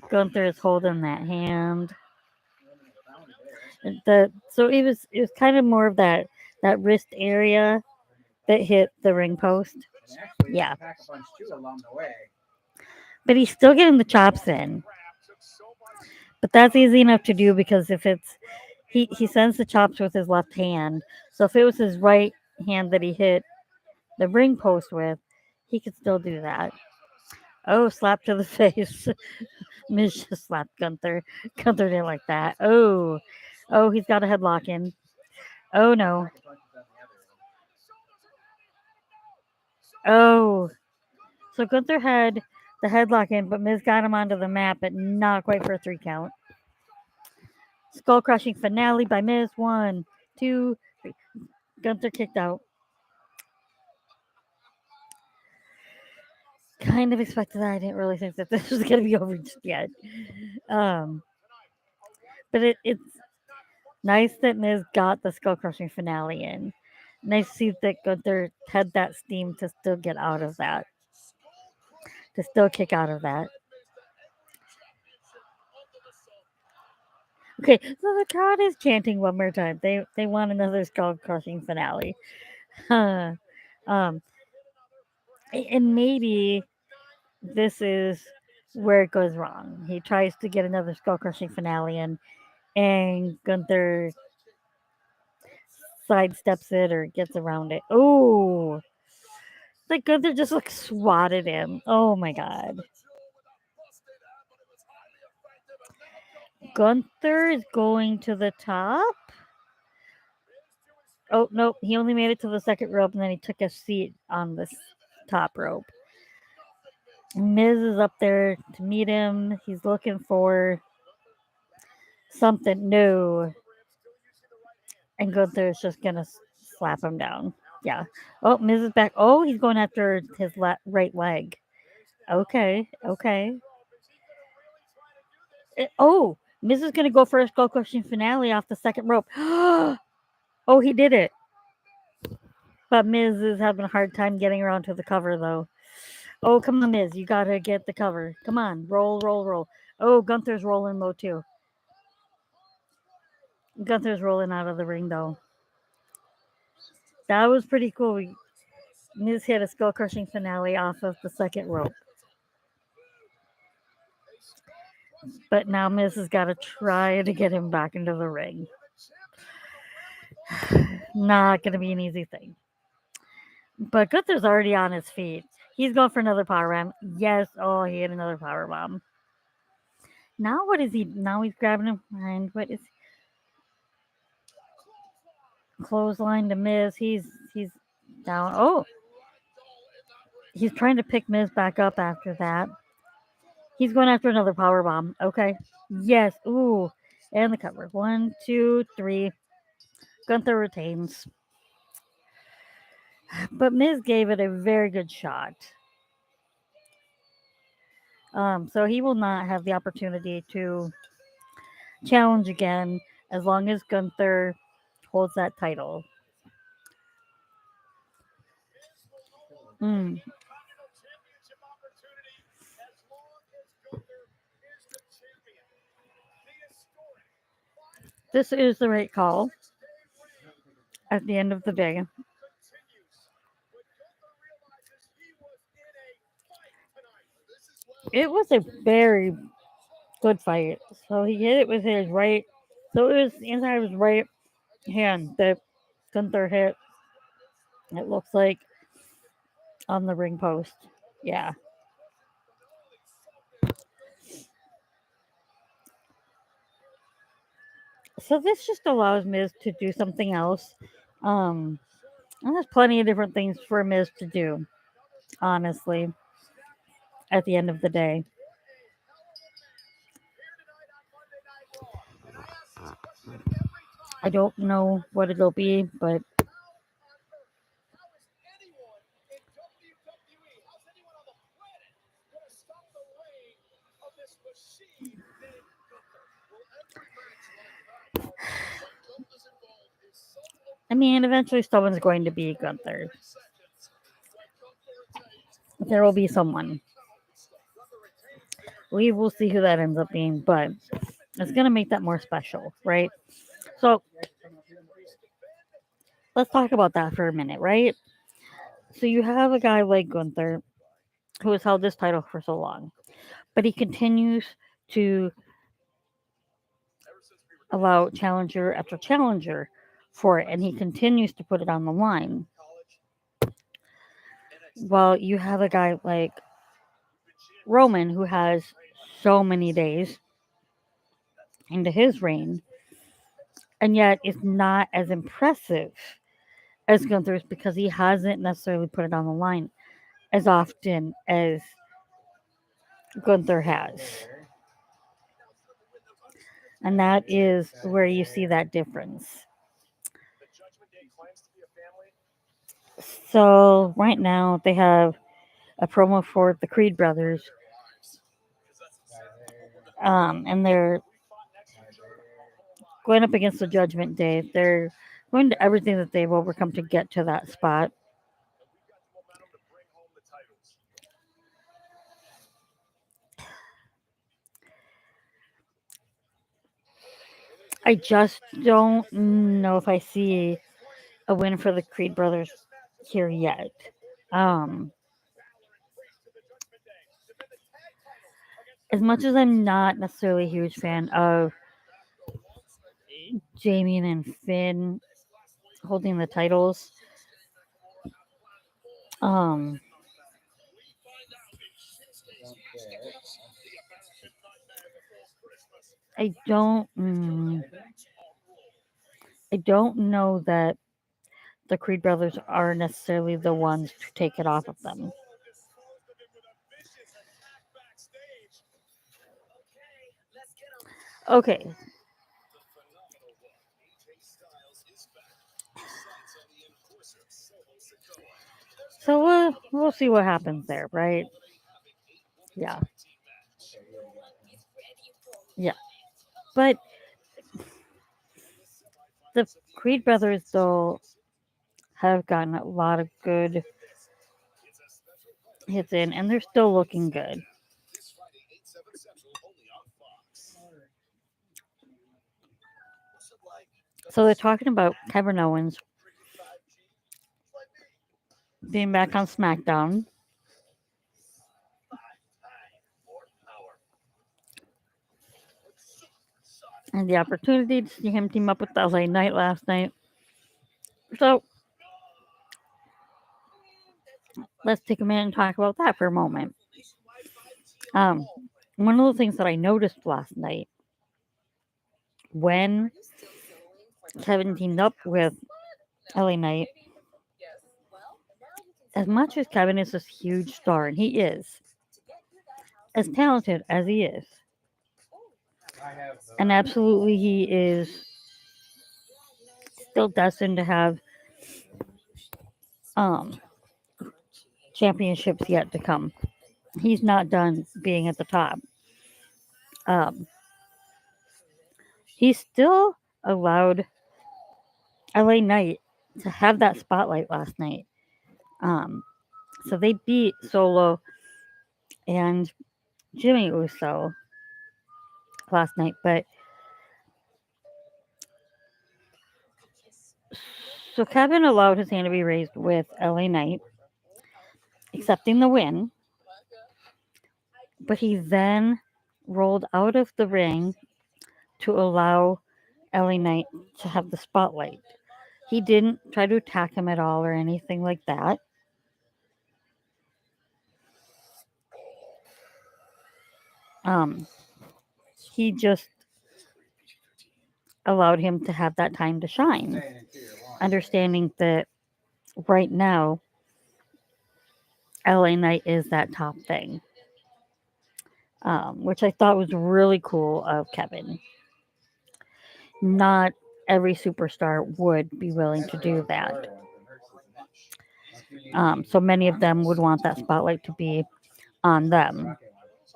Gunther is holding that hand. So it was kind of more of that wrist area that hit the ring post. Yeah. But he's still getting the chops in. But that's easy enough to do because if it's he sends the chops with his left hand. So if it was his right hand that he hit the ring post with, he could still do that. Oh, slap to the face. Miz just slapped Gunther. Gunther didn't like that. Oh, he's got a headlock in. Oh no. Oh. So Gunther had the headlock in, but Miz got him onto the mat, but not quite for a 3 count. Skull crushing finale by Miz. 1, 2, 3. Gunther kicked out. Kind of expected that. I didn't really think that this was going to be over just yet. But it's nice that Miz got the skull crushing finale in. Nice to see that Gunther had that steam to still get out of that. To still kick out of that. Okay, so the crowd is chanting one more time. They want another skull crushing finale. And maybe this is where it goes wrong. He tries to get another skull crushing finale in, and Gunther sidesteps it or gets around it. Oh, like Gunther just like swatted him. Oh my god. Gunther is going to the top. Oh, nope. He only made it to the second rope and then he took a seat on this top rope. Miz is up there to meet him. He's looking for something new. And Gunther is just going to slap him down. Yeah. Oh, Miz is back. Oh, he's going after his right leg. Okay. Oh, Miz is going to go for a skull crushing finale off the second rope. Oh, he did it. But Miz is having a hard time getting around to the cover, though. Oh, come on, Miz. You got to get the cover. Come on. Roll. Oh, Gunther's rolling low, too. Gunther's rolling out of the ring, though. That was pretty cool. Miz hit a skull crushing finale off of the second rope. But now Miz has got to try to get him back into the ring. Not going to be an easy thing. But Gunther's already on his feet. He's going for another power bomb. Yes. Oh, he hit another power bomb. Now what is he? Now he's grabbing him behind. What is clothesline to Miz? He's down. Oh, he's trying to pick Miz back up after that. He's going after another power bomb. Okay. Yes. Ooh, and the cover. 1, 2, 3. Gunther retains. But Miz gave it a very good shot. So he will not have the opportunity to challenge again as long as Gunther holds that title. this is the right call at the end of the day. It was a very good fight. So he hit it with his right. So it was inside of his right hand that Gunther hit. It looks like on the ring post. Yeah. So this just allows Miz to do something else. And there's plenty of different things for Miz to do, honestly, at the end of the day. I don't know what it'll be, but I mean, eventually someone's going to be Gunther. There will be someone. We will see who that ends up being, but it's going to make that more special, right? So let's talk about that for a minute, right? So you have a guy like Gunther who has held this title for so long, but he continues to allow challenger after challenger for it, and he continues to put it on the line. While you have a guy like Roman who has so many days into his reign, and yet is not as impressive as Gunther's because he hasn't necessarily put it on the line as often as Gunther has. And that is where you see that difference. So right now they have a promo for the Creed brothers. And they're going up against the Judgment Day. They're going to everything that they've overcome to get to that spot. I just don't know if I see a win for the Creed brothers here yet. As much as I'm not necessarily a huge fan of Jamie and Finn holding the titles, I don't know that the Creed brothers are necessarily the ones to take it off of them. Okay. So we'll see what happens there, right? Yeah. Yeah. But the Creed brothers, though, have gotten a lot of good hits in, and they're still looking good. So they're talking about Kevin Owens being back on SmackDown. And the opportunity to see him team up with LA Knight last night. So let's take a minute and talk about that for a moment. One of the things that I noticed last night when Kevin teamed up with LA Knight, as much as Kevin is this huge star, and he is, as talented as he is, and absolutely he is still destined to have championships yet to come. He's not done being at the top. He still allowed LA Knight to have that spotlight last night. So they beat Solo and Jimmy Uso last night, but So Kevin allowed his hand to be raised with LA Knight, accepting the win. But he then rolled out of the ring to allow LA Knight to have the spotlight. He didn't try to attack him at all or anything like that. He just allowed him to have that time to shine, understanding that right now LA Knight is that top thing, which I thought was really cool of Kevin. Not every superstar would be willing to do that. So many of them would want that spotlight to be on them,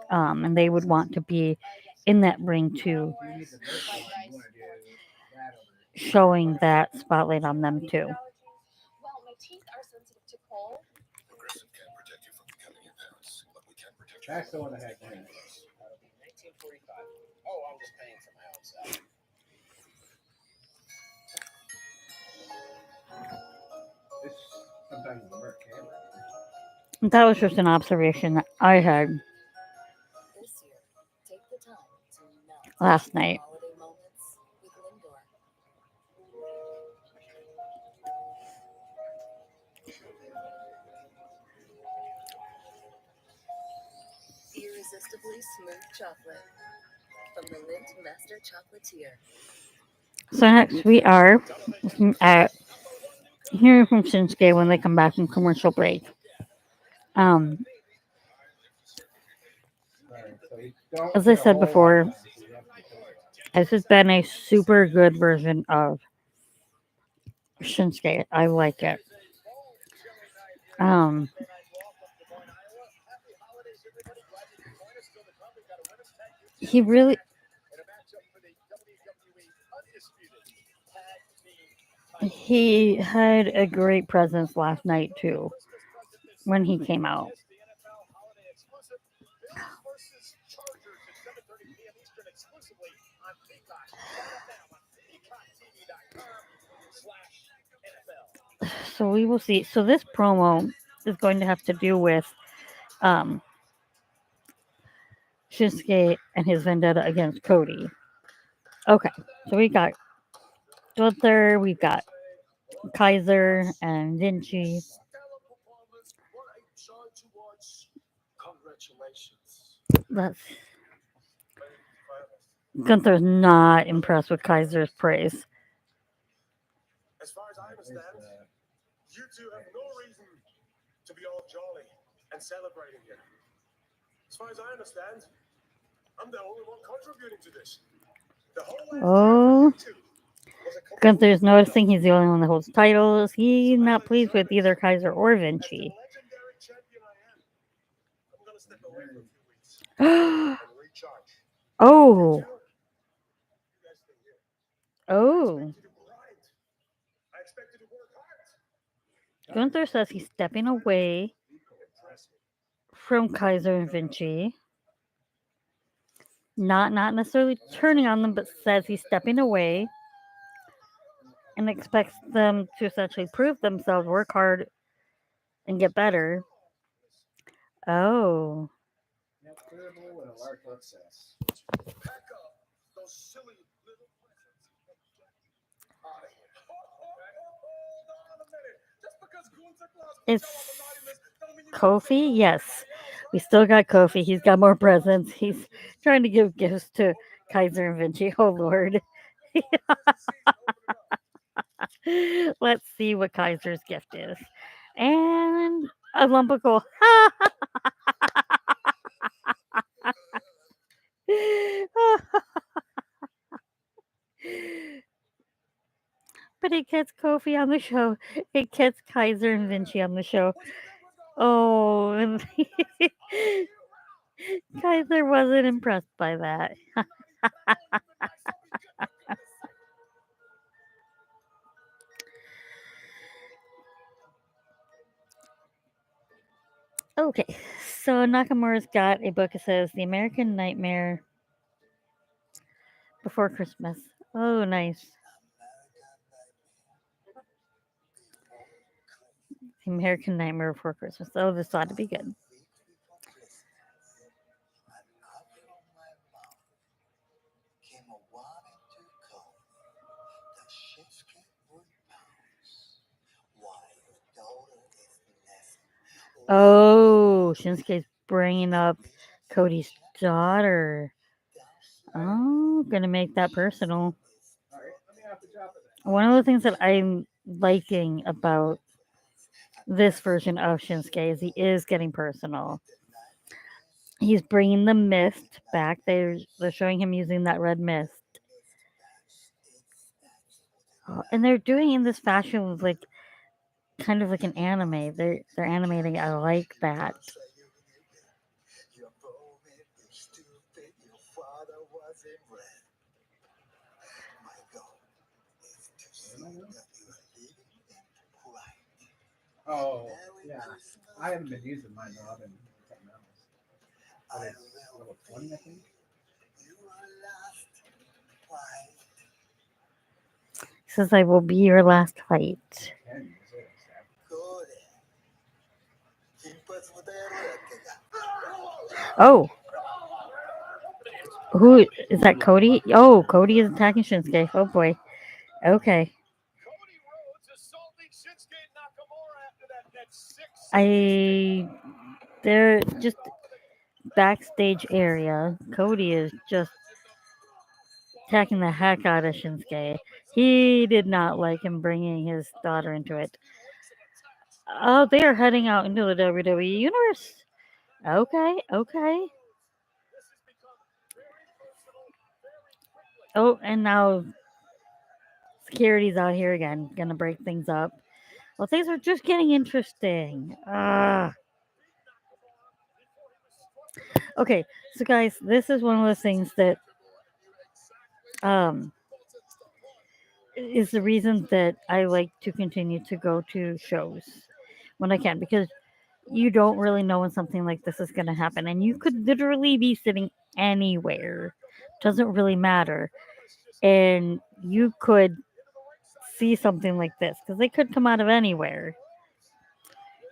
and they would want to be in that ring too, showing that spotlight on them too. Well, my teeth are sensitive to cold. Progressive can't protect you from becoming your parents, but we can protect you. That's the one that had that. 1945. Oh, I'm just paying for my own salary. This sometimes the work camera. That was just an observation that I had This year, take the time to melt last night. holiday moments with Lindor. Irresistibly smooth chocolate from the Lindt Master Chocolatier. So next we are at hearing from Shinsuke when they come back from commercial break. As I said before, this has been a super good version of Shinsuke. I like it. He really he had a great presence last night too when he came out. So we will see. So this promo is going to have to do with Shinsuke and his vendetta against Cody. Okay, so we got Gunther, we've got Kaiser and Vinci. That's Gunther's not impressed with Kaiser's praise. As far as I understand, you two have no reason to be all jolly and celebrating here. As far as I understand, I'm the only one contributing to this. The whole Oh, Gunther's noticing he's the only one that holds titles. He's not pleased with either Kaiser or Vinci. legendary champion I am. I'm gonna step away for a few weeks and recharge. Oh, You guys stay here. oh. You do right. I expect you to work hard. Gunther says he's stepping away from Kaiser and Vinci. Not necessarily turning on them, but says he's stepping away and expects them to essentially prove themselves, work hard, and get better. Oh. With a large success. Pack up those silly little presents. Out of here. Hold on a minute. Just because Gunther Claus was It's anonymous don't mean you Kofi? Yes. We still got Kofi. He's got more presents. He's trying to give gifts to Kaiser and Vinci. Oh, Lord. Let's see what Kaiser's gift is. And a lump of coal. But it gets Kofi on the show. It gets Kaiser and Vinci on the show. Oh, and Kaiser wasn't impressed by that. Okay, so Nakamura's got a book that says The American Nightmare Before Christmas. Oh, nice. The American Nightmare Before Christmas. Oh, this ought to be good. Oh, Shinsuke's bringing up Cody's daughter. Oh, gonna make that personal. One of the things that I'm liking about this version of Shinsuke is he is getting personal. He's bringing the mist back. They're showing him using that red mist. And they're doing in this fashion with like kind of like an anime. They're animating. I like that. Oh, yeah. I haven't been using mine though. I've been something else. But it's level 20, I think. He says, I will be your last fight. Oh. Who is that? Cody? Oh, Cody is attacking Shinsuke. Oh boy. Okay. They're just backstage area. Cody is just attacking the heck out of Shinsuke. He did not like him bringing his daughter into it. Oh, they are heading out into the WWE Universe. Okay. Oh, and now security's out here again, gonna break things up. Well, things are just getting interesting. Okay, so guys, this is one of those things that is the reason that I like to continue to go to shows when I can, because you don't really know when something like this is going to happen, and you could literally be sitting anywhere. Doesn't really matter, and you could see something like this because they could come out of anywhere.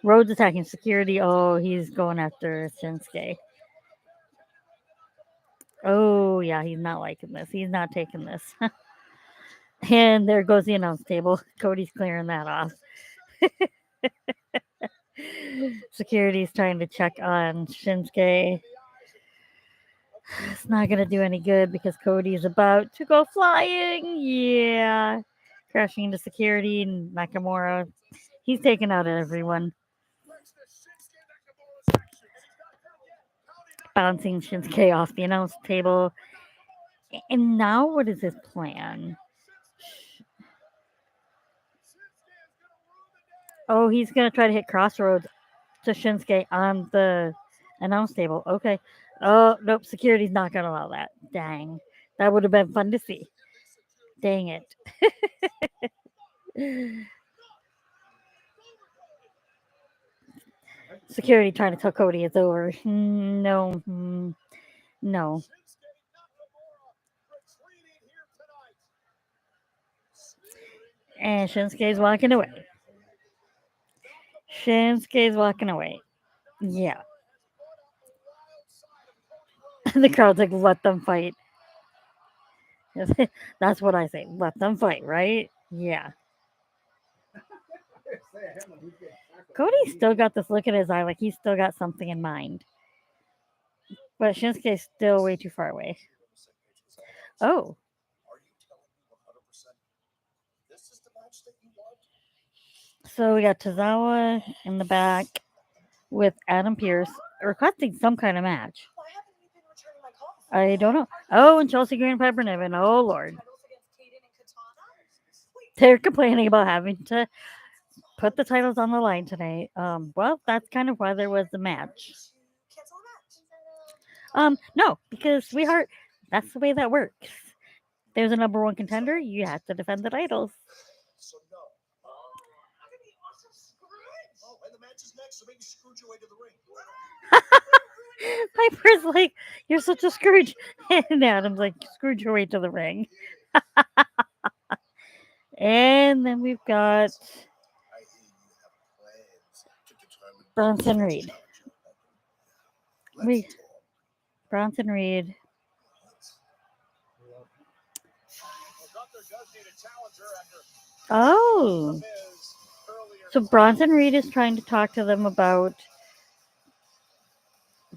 Rhodes attacking security. Oh, he's going after Shinsuke. Oh, yeah, he's not liking this. He's not taking this. And there goes the announce table. Cody's clearing that off. Security's trying to check on Shinsuke. It's not going to do any good because Cody's about to go flying. Yeah. Crashing into security and Nakamura. He's taking out everyone. Bouncing Shinsuke off the announce table. And now what is his plan? Oh, he's going to try to hit Crossroads to Shinsuke on the announce table. Okay. Oh, nope. Security's not going to allow that. Dang. That would have been fun to see. Dang it. Security trying to tell Cody it's over. No. No. And Shinsuke's walking away. Yeah. The crowd's like, let them fight. That's what I say. Let them fight, right? Yeah. Cody's still got this look in his eye like he's still got something in mind. But Shinsuke's still way too far away. Oh. So we got Tozawa in the back with Adam Pearce requesting some kind of match. I don't know. Oh, and Chelsea Green and Piper Niven. Oh, Lord. They're complaining about having to put the titles on the line tonight. Well, that's kind of why there was the match. No, because, sweetheart, that's the way that works. There's a number one contender. You have to defend the titles. Piper's like, you're such a Scrooge. And Adam's like, Scrooge your way to the ring. And then we've got Bronson Reed. Bronson Reed. Oh. So Bronson Reed is trying to talk to them about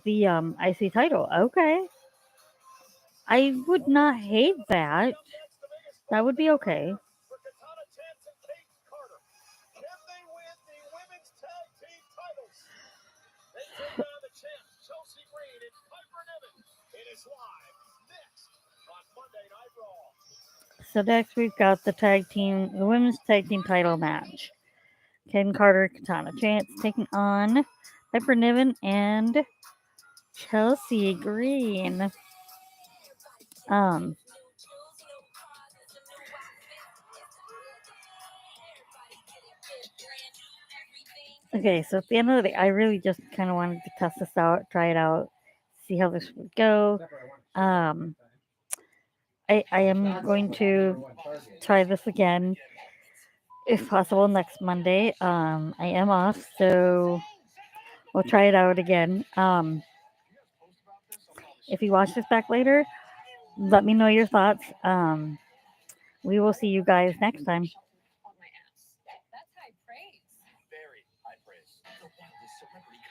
the IC title. Okay. I would not hate that. That would be okay. So next we've got the women's tag team title match. Ken Carter, Katana Chance taking on Piper Niven and Chelsea Green. Okay, so at the end of the day, I really just kind of wanted to test this out, try it out, see how this would go. I am going to try this again, if possible, next Monday. I am off, so we'll try it out again. If you watch this back later, let me know your thoughts. We will see you guys next time.